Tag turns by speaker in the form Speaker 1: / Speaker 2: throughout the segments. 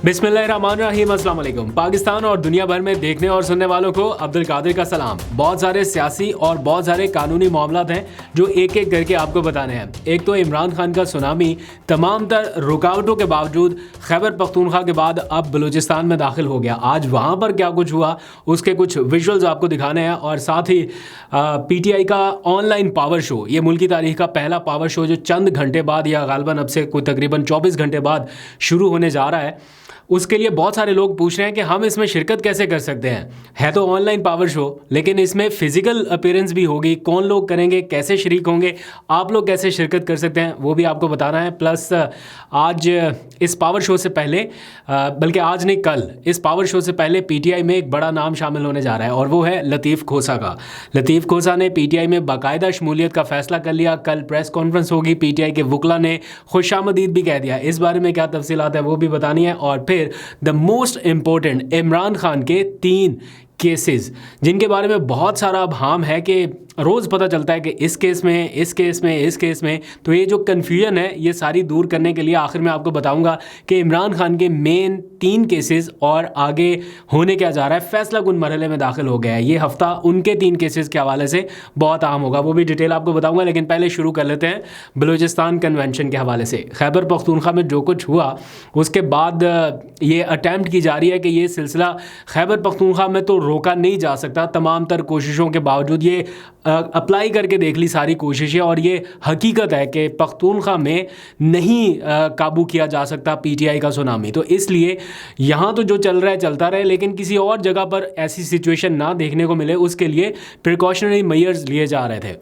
Speaker 1: बिस्मिल्लाहिर्रहमानिर्रहीम, अस्सलाम वालेकुम। पाकिस्तान और दुनिया भर में देखने और सुनने वालों को अब्दुल कादिर का सलाम। बहुत सारे सियासी और बहुत सारे कानूनी मामलात हैं जो एक एक करके आपको बताने हैं। एक तो इमरान खान का सुनामी तमाम तर रुकावटों के बावजूद खैबर पख्तूनख्वा के बाद अब बलूचिस्तान में दाखिल हो गया। आज वहाँ पर क्या कुछ हुआ उसके कुछ विजुअल्स आपको दिखाने हैं और साथ ही PTI का ऑनलाइन पावर शो, ये मुल्क की तारीख का पहला पावर शो जो चंद घंटे बाद या गालबन अब से कोई तकरीबन 24 घंटे बाद शुरू होने जा रहा है, उसके लिए बहुत सारे लोग पूछ रहे हैं कि हम इसमें शिरकत कैसे कर सकते हैं। है तो ऑनलाइन पावर शो, लेकिन इसमें फिजिकल अपीयरेंस भी होगी। कौन लोग करेंगे, कैसे शरीक होंगे, आप लोग कैसे शिरकत कर सकते हैं, वो भी आपको बताना है। प्लस आज इस पावर शो से पहले, बल्कि आज नहीं कल, इस पावर शो से पहले PTI में एक बड़ा नाम शामिल होने जा रहा है और वो है लतीफ़ खोसा का। लतीफ़ खोसा ने PTI में बाकायदा शमूलियत का फ़ैसला कर लिया। कल प्रेस कॉन्फ्रेंस होगी, PTI के वकला ने खुशामदीद भी कह दिया। इस बारे में क्या तफसीलात है वो भी बतानी है। और फिर the most important, Imran Khan के 3 केसेस जिनके बारे में बहुत सारा अब हाम है कि रोज़ पता चलता है कि इस केस में, इस केस में, इस केस में। तो ये जो कन्फ्यूजन है ये सारी दूर करने के लिए आखिर में आपको बताऊंगा कि इमरान खान के मेन 3 केसेस और आगे होने क्या जा रहा है। फैसला कुन मरहले में दाखिल हो गया है। ये हफ्ता उनके 3 केसेस के हवाले से बहुत अहम होगा, वो भी डिटेल आपको बताऊंगा। लेकिन पहले शुरू कर लेते हैं बलूचिस्तान कन्वेंशन के हवाले से। खैबर पख्तूनख्वा में जो कुछ हुआ उसके बाद ये अटैम्प्ट की जा रही है कि ये सिलसिला खैबर पख्तूनख्वा में तो रोका नहीं जा सकता। तमाम तर कोशिशों के बावजूद ये अप्लाई करके देख ली सारी कोशिशें और ये हकीकत है कि पख्तूनख्वा में नहीं काबू किया जा सकता PTI का सुनामी। तो इसलिए यहाँ तो जो चल रहा है चलता रहे, लेकिन किसी और जगह पर ऐसी सिचुएशन ना देखने को मिले उसके लिए प्रिकॉशनरी मेजर्स लिए जा रहे थे।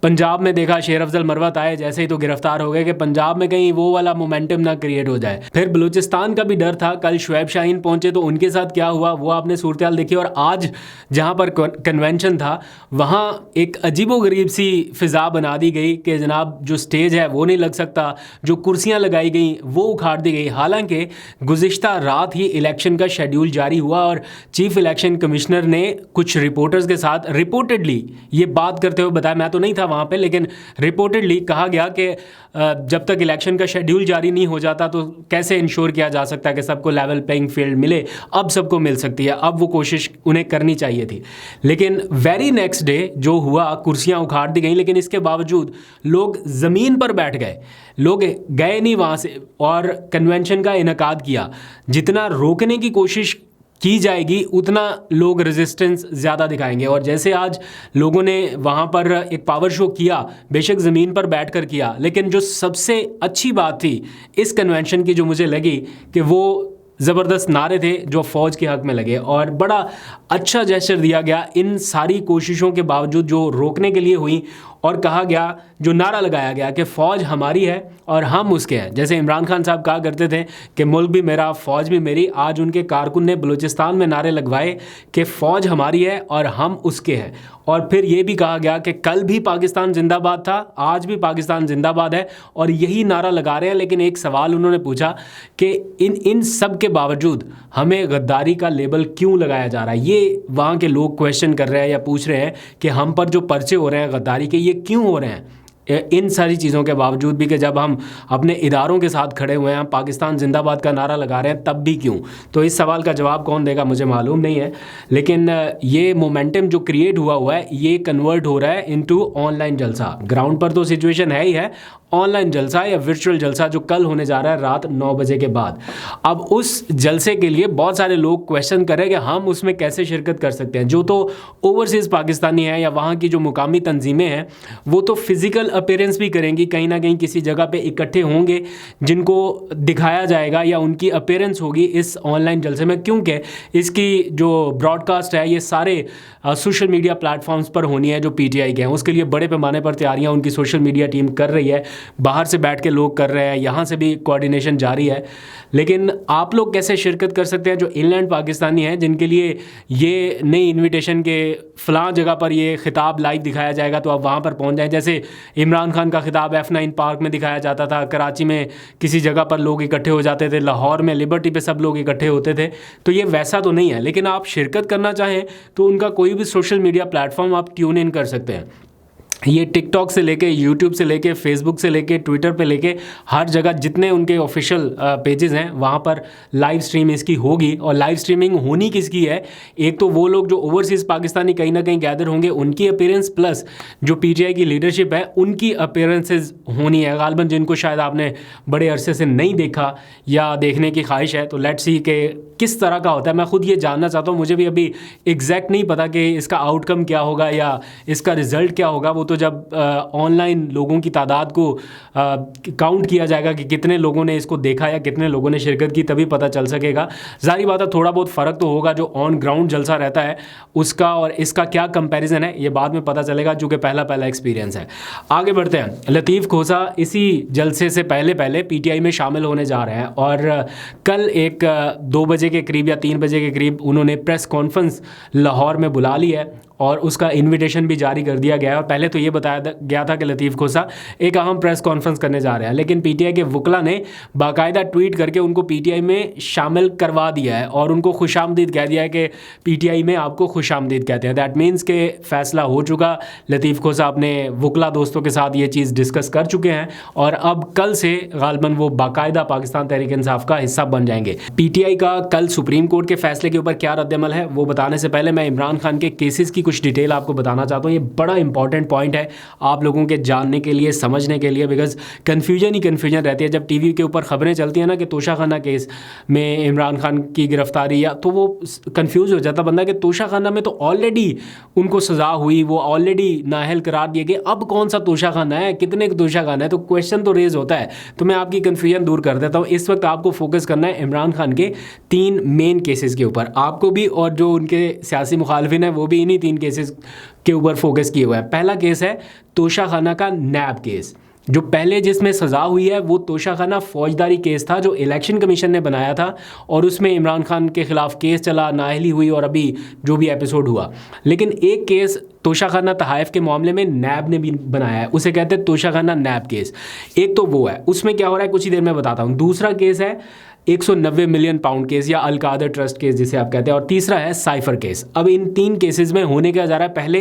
Speaker 1: पंजाब में देखा शेर अफजल मरवत आए जैसे ही तो गिरफ्तार हो गए कि पंजाब में कहीं वो वाला मोमेंटम ना क्रिएट हो जाए। फिर बलूचिस्तान का भी डर था। कल शुएब शाहीन पहुंचे तो उनके साथ क्या हुआ वो आपने सूरत हाल देखी। और आज जहाँ पर कन्वेंशन था वहाँ एक अजीबोगरीब सी फ़िज़ा बना दी गई कि जनाब जो स्टेज है वो नहीं लग सकता, जो कुर्सियाँ लगाई गई वो उखाड़ दी गई। हालांकि गुज़िश्ता रात ही इलेक्शन का शेड्यूल जारी हुआ और चीफ इलेक्शन कमिश्नर ने कुछ रिपोर्टर्स के साथ रिपोर्टेडली ये बात करते हुए बताया, मैं तो नहीं था वहाँ पे, लेकिन रिपोर्टेडली कहा गया कि जब तक इलेक्शन का शेड्यूल जारी नहीं हो जाता तो कैसे इंश्योर किया जा सकता है कि सबको लेवल प्लेइंग फील्ड मिले। अब सबको मिल सकती है, अब वो कोशिश उन्हें करनी चाहिए थी। लेकिन वेरी नेक्स्ट डे जो हुआ, कुर्सियाँ उखाड़ दी गई, लेकिन इसके बावजूद लोग ज़मीन पर बैठ गए, लोग गए नहीं वहाँ से और कन्वेंशन का इनेकाद किया। जितना रोकने की कोशिश की जाएगी उतना लोग रेजिस्टेंस ज़्यादा दिखाएंगे। और जैसे आज लोगों ने वहाँ पर एक पावर शो किया, बेशक ज़मीन पर बैठकर किया, लेकिन जो सबसे अच्छी बात थी इस कन्वेंशन की जो मुझे लगी कि वो ज़बरदस्त नारे थे जो फ़ौज के हक़ में लगे और बड़ा अच्छा जेस्चर दिया गया इन सारी कोशिशों के बावजूद जो रोकने के लिए हुई। और कहा गया, जो नारा लगाया गया कि फ़ौज हमारी है और हम उसके हैं। जैसे इमरान खान साहब कहा करते थे कि मुल्क भी मेरा, फ़ौज भी मेरी। आज उनके कारकुन ने बलूचिस्तान में नारे लगवाए कि फ़ौज हमारी है और हम उसके हैं। और फिर ये भी कहा गया कि कल भी पाकिस्तान जिंदाबाद था, आज भी पाकिस्तान जिंदाबाद है और यही नारा लगा रहे हैं। लेकिन एक सवाल उन्होंने पूछा कि इन सब के बावजूद हमें गद्दारी का लेबल क्यों लगाया जा रहा है। ये वहाँ के लोग क्वेश्चन कर रहे हैं या पूछ रहे हैं कि हम पर जो पर्चे हो रहे हैं गद्दारी के, ये क्यों हो रहे हैं इन सारी चीज़ों के बावजूद भी, कि जब हम अपने इदारों के साथ खड़े हुए हैं, पाकिस्तान जिंदाबाद का नारा लगा रहे हैं, तब भी क्यों। तो इस सवाल का जवाब कौन देगा मुझे मालूम नहीं है, लेकिन ये मोमेंटम जो क्रिएट हुआ है ये कन्वर्ट हो रहा है इनटू ऑनलाइन जलसा। ग्राउंड पर तो सिचुएशन है ही है, ऑनलाइन जलसा या वर्चुअल जलसा जो कल होने जा रहा है रात 9 बजे के बाद। अब उस जलसे के लिए बहुत सारे लोग क्वेश्चन कर रहे हैं कि हम उसमें कैसे शिरकत कर सकते हैं। जो तो ओवरसीज़ पाकिस्तानी है या वहाँ की जो मुकामी तंजीमें हैं वो तो फिज़िकल अपीयरेंस भी करेंगी, कहीं ना कहीं किसी जगह पे इकट्ठे होंगे जिनको दिखाया जाएगा या उनकी अपीयरेंस होगी इस ऑनलाइन जलसे में, क्योंकि इसकी जो ब्रॉडकास्ट है ये सारे सोशल मीडिया प्लेटफॉर्म्स पर होनी है जो PTI के हैं। उसके लिए बड़े पैमाने पर तैयारियां उनकी सोशल मीडिया टीम कर रही है, बाहर से बैठ के लोग कर रहे हैं, यहाँ से भी कोऑर्डिनेशन जारी है। लेकिन आप लोग कैसे शिरकत कर सकते हैं जो इनलैंड पाकिस्तानी हैं, जिनके लिए ये नई इन्विटेशन के फ़लाँ जगह पर ये ख़िताब लाइव दिखाया जाएगा तो आप वहाँ पर पहुँच जाएँ। जैसे इमरान खान का ख़िताब F9 पार्क में दिखाया जाता था, कराची में किसी जगह पर लोग इकट्ठे हो जाते थे, लाहौर में लिबर्टी पे सब लोग इकट्ठे होते थे। तो ये वैसा तो नहीं है, लेकिन आप शिरकत करना चाहें तो उनका कोई भी सोशल मीडिया प्लेटफॉर्म आप ट्यून इन कर सकते हैं। ये टिकटॉक से लेके, यूट्यूब से लेके, फेसबुक से लेके, ट्विटर पे लेके हर जगह जितने उनके ऑफिशियल पेजेस हैं वहाँ पर लाइव स्ट्रीम इसकी होगी। और लाइव स्ट्रीमिंग होनी किसकी है, एक तो वो लोग जो ओवरसीज़ पाकिस्तानी कहीं ना कहीं गैदर होंगे उनकी अपीयरेंस, प्लस जो पीटीआई की लीडरशिप है उनकी अपीयरेंसेस होनी है गालबन, जिनको शायद आपने बड़े अरसे से नहीं देखा या देखने की ख्वाहिश है। तो लेट्स सी कि किस तरह का होता है। मैं खुद ये जानना चाहता हूँ, मुझे भी अभी एग्जैक्ट नहीं पता कि इसका आउटकम क्या होगा या इसका रिजल्ट क्या होगा। वो तो जब ऑनलाइन लोगों की तादाद को काउंट किया जाएगा कि कितने लोगों ने इसको देखा या कितने लोगों ने शिरकत की, तभी पता चल सकेगा। जाहिर बात है थोड़ा बहुत फ़र्क तो होगा, जो ऑन ग्राउंड जलसा रहता है उसका और इसका क्या कंपैरिजन है ये बाद में पता चलेगा, जो कि पहला एक्सपीरियंस है। आगे बढ़ते हैं। लतीफ़ खोसा इसी जलसे से पहले पीटीआई में शामिल होने जा रहे हैं और कल एक 2 बजे के करीब या 3 बजे के करीब उन्होंने प्रेस कॉन्फ्रेंस लाहौर में बुला ली है और उसका इनविटेशन भी जारी कर दिया गया है। और पहले तो ये बताया गया था कि लतीफ़ खोसा एक अहम प्रेस कॉन्फ्रेंस करने जा रहे हैं, लेकिन पीटीआई के वकला ने बाकायदा ट्वीट करके उनको पीटीआई में शामिल करवा दिया है और उनको खुशामदीद कह दिया है कि पीटीआई में आपको खुशामदीद कहते हैं। दैट मीन्स के फ़ैसला हो चुका। लतीफ़ खोसा अपने वकला दोस्तों के साथ ये चीज़ डिस्कस कर चुके हैं और अब कल से गालबन वो बाकायदा पाकिस्तान तहरीक इंसाफ का हिस्सा बन जाएंगे। पीटीआई का कल सुप्रीम कोर्ट के फैसले के ऊपर क्या रद्दअमल है वो बताने से पहले मैं इमरान खान के केसेस की कुछ डिटेल आपको बताना चाहता हूँ। ये बड़ा इंपॉर्टेंट पॉइंट है आप लोगों के जानने के लिए, समझने के लिए, बिकॉज कन्फ्यूजन रहती है जब टीवी के ऊपर खबरें चलती हैं ना कि तोशाखाना केस में इमरान खान की गिरफ्तारी, या तो वो कंफ्यूज हो जाता बंदा कि तोशाखाना में तो ऑलरेडी उनको सज़ा हुई, वो ऑलरेडी नाअहल करार दिए गए, अब कौन सा तोशाखाना है, कितने तोशाखाना है, तो क्वेश्चन तो रेज होता है। तो मैं आपकी कन्फ्यूजन दूर कर देता हूँ। इस वक्त आपको फोकस करना है इमरान खान के 3 मेन केसेस के ऊपर, आपको भी और जो उनके सियासी मुखालफिन है वो भी इन्हीं 3 केसेस के ऊपर फोकस किए हुए हैं। पहला केस है तोशाखाना का नैब केस। जो पहले जिसमें सज़ा हुई है वो तोशाखाना फौजदारी केस था जो इलेक्शन कमीशन ने बनाया था और उसमें इमरान खान के ख़िलाफ़ केस चला, नाअहली हुई और अभी जो भी एपिसोड हुआ। लेकिन एक केस तोशाखाना तहाइफ के मामले में नैब ने भी बनाया है, उसे कहते हैं तोशाखाना नैब केस। एक तो वो है, उसमें क्या हो रहा है कुछ ही देर में बताता हूँ। दूसरा केस है 190 मिलियन पाउंड केस या अलकादर ट्रस्ट केस जिसे आप कहते हैं, और तीसरा है साइफर केस। अब इन 3 केसेस में होने क्या जा रहा है, पहले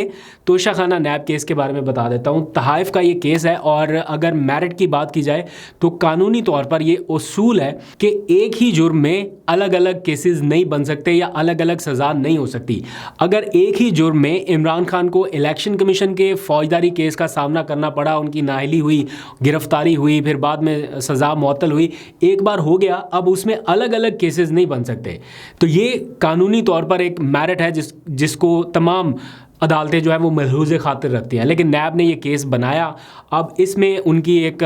Speaker 1: तोशाखाना नैब केस के बारे में बता देता हूँ। तहाइफ का ये केस है और अगर मेरिट की बात की जाए तो कानूनी तौर पर ये उसूल है कि एक ही जुर्म में अलग अलग केसेस नहीं बन सकते या अलग अलग सज़ा नहीं हो सकती। अगर एक ही जुर्म में इमरान खान को इलेक्शन कमीशन के फौजदारी केस का सामना करना पड़ा, उनकी नाअहली हुई, गिरफ्तारी हुई, फिर बाद में सज़ा मुअत्तल हुई, एक बार हो गया, अब उसमें अलग अलग केसेस नहीं बन सकते। तो ये कानूनी तौर पर एक मेरिट है जिसको तमाम अदालतें जो है वो महफूज खातिर रखती हैं। लेकिन नैब ने ये केस बनाया, अब इसमें उनकी एक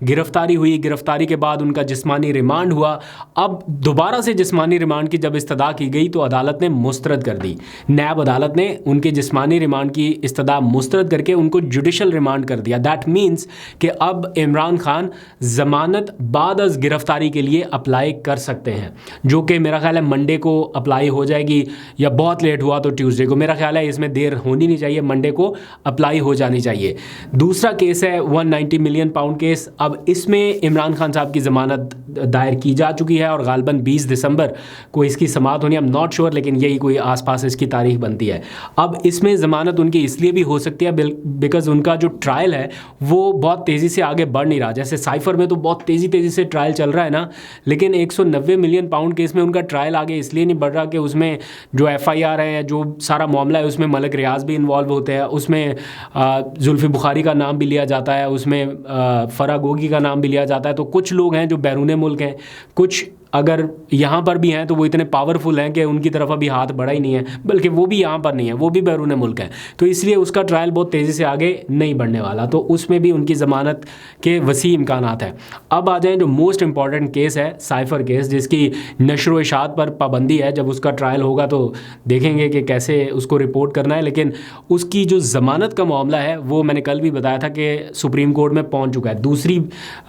Speaker 1: गिरफ्तारी हुई, गिरफ्तारी के बाद उनका जिस्मानी रिमांड हुआ। अब दोबारा से जिस्मानी रिमांड की जब इस्तदा की गई तो अदालत ने मुस्तरद कर दी। नैब अदालत ने उनके जिस्मानी रिमांड की इस्तदा मुस्तरद करके उनको जुडिशल रिमांड कर दिया। दैट मीन्स कि अब इमरान खान ज़मानत बाद अज़ गिरफ्तारी के लिए अप्लाई कर सकते हैं, जो कि मेरा ख्याल है मंडे को अप्लाई हो जाएगी या बहुत लेट हुआ तो ट्यूसडे को। मेरा ख्याल है इसमें देर होनी नहीं चाहिए, मंडे को अप्लाई हो जानी चाहिए। दूसरा केस है 190 मिलियन पाउंड केस। अब इसमें इमरान खान साहब की ज़मानत दायर की जा चुकी है और गालबन 20 दिसंबर को इसकी समाअत होनी है। आई एम नॉट श्योर, लेकिन यही कोई आसपास इसकी तारीख बनती है। अब इसमें ज़मानत उनकी इसलिए भी हो सकती है बिकॉज उनका जो ट्रायल है वो बहुत तेज़ी से आगे बढ़ नहीं रहा। जैसे साइफर में तो बहुत तेज़ी से ट्रायल चल रहा है ना, लेकिन 190 मिलियन पाउंड केस में उनका ट्रायल आगे इसलिए नहीं बढ़ रहा कि उसमें जो FIR है, जो सारा मामला है, उसमें मलक रियाज भी इन्वॉल्व होते हैं, उसमें जुल्फ़ी बुखारी का नाम भी लिया जाता है, उसमें फरा गोगी का नाम भी लिया जाता है। तो कुछ लोग हैं जो बैरून मुल्क हैं, कुछ अगर यहाँ पर भी हैं तो वो इतने पावरफुल हैं कि उनकी तरफ अभी हाथ बढ़ा ही नहीं है, बल्कि वो भी यहाँ पर नहीं है, वो भी बैरून मुल्क हैं। तो इसलिए उसका ट्रायल बहुत तेज़ी से आगे नहीं बढ़ने वाला, तो उसमें भी उनकी ज़मानत के वसी इम्कानात हैं। अब आ जाएँ जो मोस्ट इम्पॉर्टेंट केस है साइफर केस, जिसकी नशर व इशात पर पाबंदी है। जब उसका ट्रायल होगा तो देखेंगे कि कैसे उसको रिपोर्ट करना है। लेकिन उसकी जो ज़मानत का मामला है वो मैंने कल भी बताया था कि सुप्रीम कोर्ट में पहुँच चुका है। दूसरी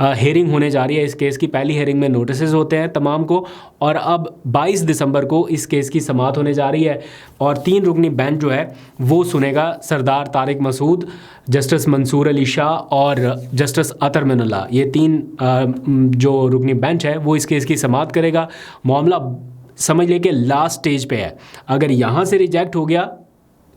Speaker 1: हेयरिंग होने जा रही है इस केस की। पहली हेयरिंग में नोटिस होते हैं तमाम को, और अब 22 दिसंबर को इस केस की समाअत होने जा रही है और 3 रुकनी बेंच जो है वो सुनेगा सरदार तारिक मसूद, जस्टिस मंसूर अली शाह और जस्टिस अतर मिनुल्लाह। ये 3 जो रुकनी बेंच है वो इस केस की समाअत करेगा। मामला समझ ले कि लास्ट स्टेज पे है। अगर यहाँ से रिजेक्ट हो गया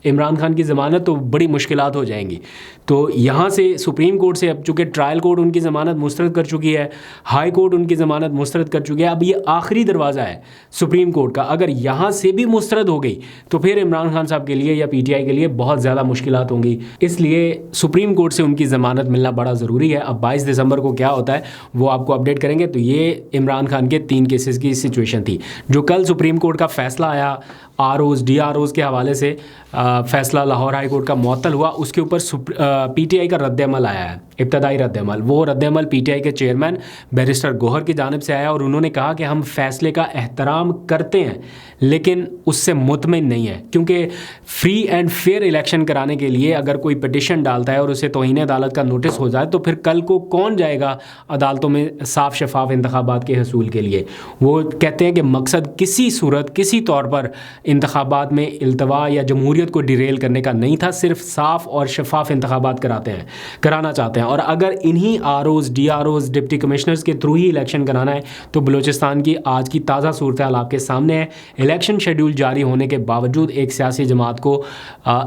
Speaker 1: इमरान खान की ज़मानत तो बड़ी मुश्किलात हो जाएंगी। तो यहाँ से सुप्रीम कोर्ट से, अब चूँकि ट्रायल कोर्ट उनकी ज़मानत मुस्तरद कर चुकी है, हाई कोर्ट उनकी ज़मानत मुस्तरद कर चुकी है, अब ये आखिरी दरवाज़ा है सुप्रीम कोर्ट का। अगर यहाँ से भी मुस्तरद हो गई तो फिर इमरान खान साहब के लिए या PTI के लिए बहुत ज़्यादा मुश्किलात होंगी। इसलिए सुप्रीम कोर्ट से उनकी ज़मानत मिलना बड़ा ज़रूरी है। अब 22 दिसंबर को क्या होता है वो आपको अपडेट करेंगे। तो ये इमरान खान के 3 केसेस की सिचुएशन थी। जो कल सुप्रीम कोर्ट का फैसला आया ROs DROs के हवाले से, फैसला लाहौर हाई कोर्ट का मुअत्तल हुआ, उसके ऊपर PTI का रद्द-ए-अमल आया है, इब्तदाई रद्द-ए-अमल। वो रद्द-ए-अमल PTI के चेयरमैन बैरिस्टर गौहर की जानिब से आया और उन्होंने कहा कि हम फैसले का एहतराम करते हैं लेकिन उससे मुतमिन नहीं है, क्योंकि फ्री एंड फेयर इलेक्शन कराने के लिए अगर कोई पिटिशन डालता है और उसे तौहीन अदालत का नोटिस हो जाए तो फिर कल को कौन जाएगा अदालतों में साफ शफाफ इंतखाबात के हसूल के लिए। वो कहते हैं कि मकसद किसी सूरत किसी तौर पर इंतखाबात में इल्तवा या जमहूरियत को डिरेल करने का नहीं था, सिर्फ साफ और शफाफ इंतखाबात कराना चाहते हैं। और अगर इन्हीं ROs DROs डिप्टी कमिश्नर्स के थ्रू ही इलेक्शन कराना है तो बलूचिस्तान की आज की ताज़ा सूरत हाल आपके सामने है। इलेक्शन शेड्यूल जारी होने के बावजूद एक सियासी जमात को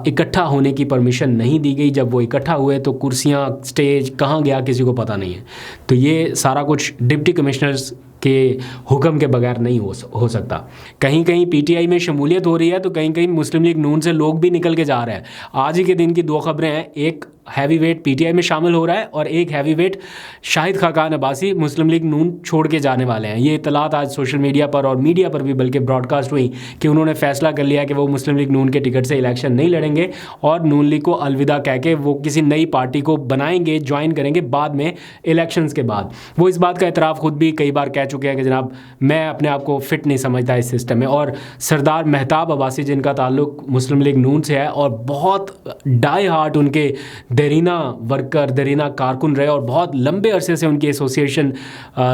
Speaker 1: इकट्ठा होने की परमिशन नहीं दी गई। जब वो इकट्ठा हुए तो कुर्सियाँ, स्टेज कहाँ गया किसी को पता नहीं है। तो ये सारा कुछ डिप्टी कमिश्नर्स के हुक्म के बगैर नहीं हो सकता। कहीं कहीं PTI में शमूलियत हो रही है तो कहीं कहीं मुस्लिम लीग नून से लोग भी निकल के जा रहे हैं। आज ही के दिन की 2 खबरें हैं, एक हैवी वेट PTI में शामिल हो रहा है और एक हैवी वेट शाहिद खाकान अब्बासी मुस्लिम लीग नून छोड़ के जाने वाले हैं। ये इतलात आज सोशल मीडिया पर और मीडिया पर भी बल्कि ब्रॉडकास्ट हुई कि उन्होंने फैसला कर लिया कि वो मुस्लिम लीग नून के टिकट से इलेक्शन नहीं लड़ेंगे और नून लीग को अलविदा कह के वो किसी नई पार्टी को बनाएंगे, ज्वाइन करेंगे बाद में इलेक्शंस के बाद। वो इस बात का एतराफ़ खुद भी कई बार कह चुके हैं कि जनाब मैं अपने आप को फ़िट नहीं समझता इस सिस्टम में। और सरदार मेहताब अब्बासी जिनका ताल्लुक मुस्लिम लीग नून से है और बहुत डाई हार्ट उनके देरीना वर्कर, देरीना कारकुन रहे और बहुत लंबे अरसे से उनकी एसोसिएशन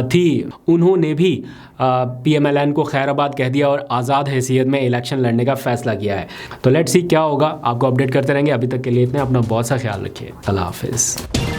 Speaker 1: थी, उन्होंने भी PMLN को खैराबाद कह दिया और आज़ाद हैसियत में इलेक्शन लड़ने का फ़ैसला किया है। तो लेट्स सी क्या होगा, आपको अपडेट करते रहेंगे। अभी तक के लिए इतने, अपना बहुत सा ख्याल रखिए। अल्लाह हाफ़िज़।